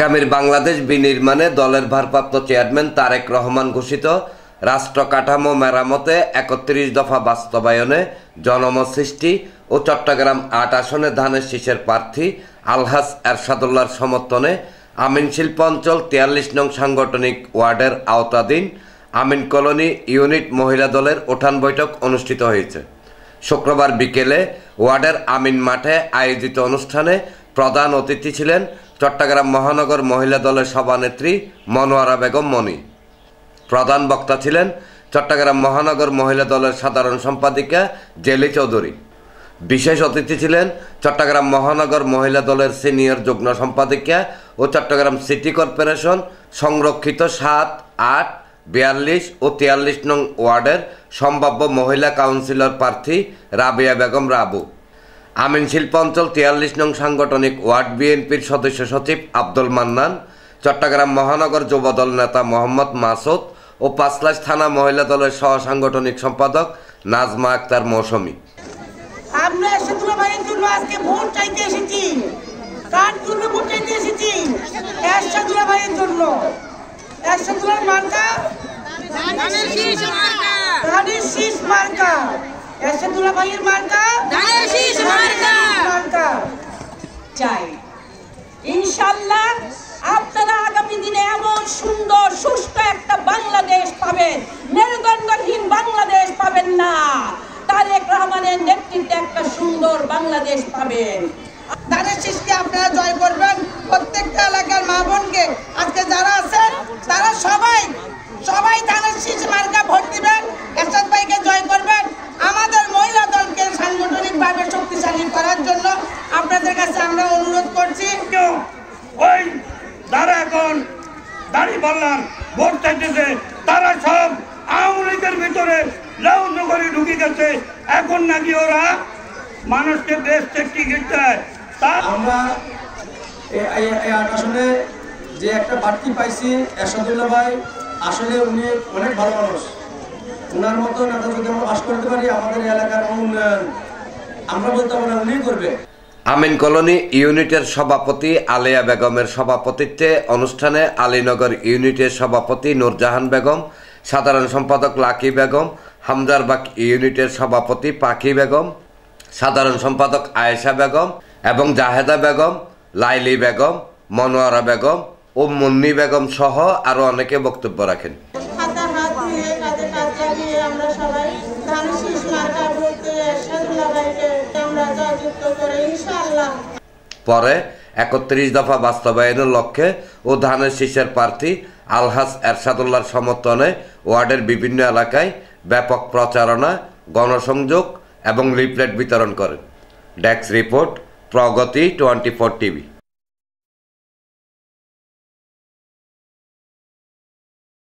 আগামীর বাংলাদেশ বিনির্মাণে দলের ভারপ্রাপ্ত চেয়ারম্যান তারেক রহমান ঘোষিত রাষ্ট্র কাঠামো মেরামতে ৩১ দফা বাস্তবায়নে জনমত সৃষ্টি ও চট্টগ্রাম ৮ আসনে ধানের শীষের প্রার্থী আলহাজ এরশাদুল্লাহর সমর্থনে আমিন শিল্প অঞ্চল ৪৩ নং সাংগঠনিক ওয়ার্ডের আওতাধীন আমিন কলোনি ইউনিট মহিলা দলের উঠান বৈঠক অনুষ্ঠিত হয়েছে। শুক্রবার বিকেলে ওয়ার্ডের আমিন মাঠে আয়োজিত অনুষ্ঠানে প্রধান অতিথি ছিলেন চট্টগ্রাম মহানগর মহিলা দলের সভানেত্রী মনোয়ারা বেগম মনি। প্রধান বক্তা ছিলেন চট্টগ্রাম মহানগর মহিলা দলের সাধারণ সম্পাদিকা জেলি চৌধুরী। বিশেষ অতিথি ছিলেন চট্টগ্রাম মহানগর মহিলা দলের সিনিয়র যুগ্ম সম্পাদিকা ও চট্টগ্রাম সিটি কর্পোরেশন সংরক্ষিত ৭, ৮, ৪২ ও ৪৩ নং ওয়ার্ডের সম্ভাব্য মহিলা কাউন্সিলর প্রার্থী রাবিয়া বেগম রাবু, আমিন শিল্প অঞ্চল ৪৩ নং সাংগঠনিক ওয়ার্ড বিএনপির সদস্য সচিব আব্দুল মান্নান, চট্টগ্রাম মহানগর যুবদল নেতা মোহাম্মদ মাসুদ ও পাঁচলাশ থানা মহিলা দলের সহ সাংগঠনিক সম্পাদক নাজমা আক্তার মৌসুমী। আমরা এরশাদুল্লাহ ভাইয়ের জন্য আজকে ভোট চাইতে এসেছি, কার জন্য ভোট চাইতে এসেছি? এরশাদুল্লাহ ভাইয়ের জন্য। এরশাদুল্লাহর মার্কা ধানের শীষ মার্কা, ধানের শীষ মার্কা। এরশাদুল্লাহ ভাইয়ের মার্কা ধানের শীষ মার্কা, মার্কা চাই। ইনশাআল্লাহ আপনারা আগামী দিনে এমন সুন্দর সুষ্ঠু একটা বাংলাদেশ পাবেন, মেরুদণ্ডহীন বাংলাদেশ পাবেন না। তারেক রহমানের নেতৃত্বে একটা সুন্দর বাংলাদেশ পাবেন। ধানের শীষকে আপনারা জয় করবেন। প্রত্যেকটা এলাকার মা বোনকে আজকে যারা আছেন তারা সবাই ধানের শীষ মার্কা ভোট দিবেন, এরশাদ ভাইকে জয় করবেন। আমাদের মহিলা দলকে সাংগঠনিকভাবে শক্তিশালী করার জন্য আপনাদের কাছে আমরা অনুরোধ করছি। ওই যারা এখন দাঁড়িয়ে বললাম ভোট চাইতেছে তারা সব আওয়ামী লীগের ভিতরে লাউজ করে ঢুকে গেছে। এখন নাকি ওরা মানুষকে বেশ টিকিট দেয়। আমরা আসলে যে একটা বাড়তি পাইছি এরশাদুল্লাহ ভাই, আসলে উনি অনেক ভালো মানুষ। ওনার মতো নেতা যদি আমরা বাস করতে পারি আমাদের এলাকার উন্নয়ন আমরা বলতে পারি উনি করবে। আমিন কলোনি ইউনিটের সভাপতি আলিয়া বেগমের সভাপতিত্বে অনুষ্ঠানে আলীনগর ইউনিটের সভাপতি নূরজাহান বেগম, সাধারণ সম্পাদক লাকি বেগম, হামজারবাগ ইউনিটের সভাপতি পাখি বেগম, সাধারণ সম্পাদক আয়েশা বেগম এবং জাহেদা বেগম, লাইলি বেগম, মনোয়ারা বেগম ও মুন্নি বেগম সহ আরও অনেকে বক্তব্য রাখেন। পরে ৩১ দফা বাস্তবায়নের লক্ষ্যে ও ধানের শীষের প্রার্থী আলহাজ এরশাদুল্লাহর সমর্থনে ওয়ার্ডের বিভিন্ন এলাকায় ব্যাপক প্রচারণা, গণসংযোগ এবং লিফলেট বিতরণ করেন। ডেস্ক রিপোর্ট, প্রগতি 24 টিভি।